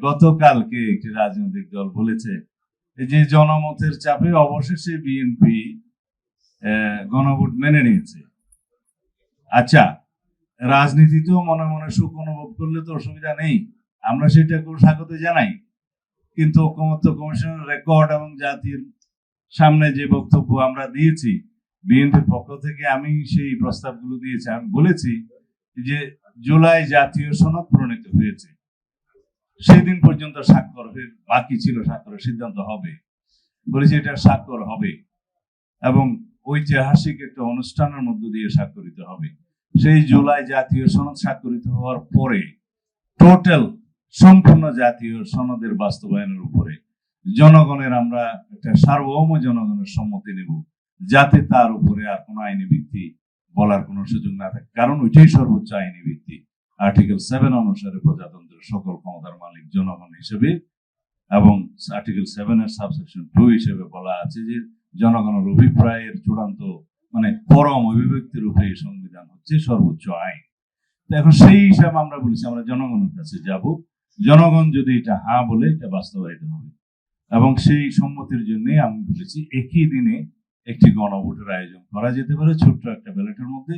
গতকালকে একটি রাজনৈতিক দল বলেছে যে জনমতের চাপে অবশেষে বিএনপি গণভোট মেনে নিয়েছে। আচ্ছা, রাজনীতিতেও মনে মনে সুখ অনুভব করলে তো অসুবিধা নেই, আমরা সেটাকে স্বাগত জানাই। কিন্তু ঐকমত্য কমিশনের রেকর্ড এবং জাতির সামনে যে বক্তব্য আমরা দিয়েছি বিএনপির পক্ষ থেকে, আমি সেই প্রস্তাবগুলো দিয়েছি। আমি বলেছি যে জুলাই জাতীয় সনদ প্রণীত হয়েছে, সেদিন পর্যন্ত স্বাক্ষর বাকি ছিল, স্বাক্ষরের সিদ্ধান্ত হবে। বলেছি এটা স্বাক্ষর হবে এবং ঐতিহাসিক একটা অনুষ্ঠানের মধ্য দিয়ে স্বাক্ষরিত হবে। সেই জুলাই জাতীয় সনদ স্বাক্ষরিত হওয়ার পরে টোটাল সম্পূর্ণ জাতীয় সনদের বাস্তবায়নের উপরে জনগণের আমরা একটা সার্বভৌম জনগণের সম্মতি নেব, যাতে তার উপরে আর কোনো আইনি ভিত্তি বলার কোনো সুযোগ না থাকে। কারণ ওইটাই সর্বোচ্চ আইনি ভিত্তি। আর্টিকেল 7 অনুসারে প্রজাতন্ত্রের সকল ক্ষমতার মালিক জনগণ হিসেবে, এবং আর্টিকেল 7 এর সাবসেকশন 2 হিসেবে বলা আছে যে জনগণের অভিপ্রায়ের চূড়ান্ত মানে পরম অভিব্যক্তির উপরে সংবিধান হচ্ছে সর্বোচ্চ আইন। এখন সেই হিসাবে আমরা বলেছি আমরা জনগণের কাছে যাব, জনগণ যদি এটা হ্যাঁ বলে এটা বাস্তবায়িত হবে। এবং সেই সম্মতির জন্য আমি বলেছি একই দিনে একটি গণভোটের আয়োজন করা যেতে পারে, ছোট্ট একটা ব্যালটের মধ্যে।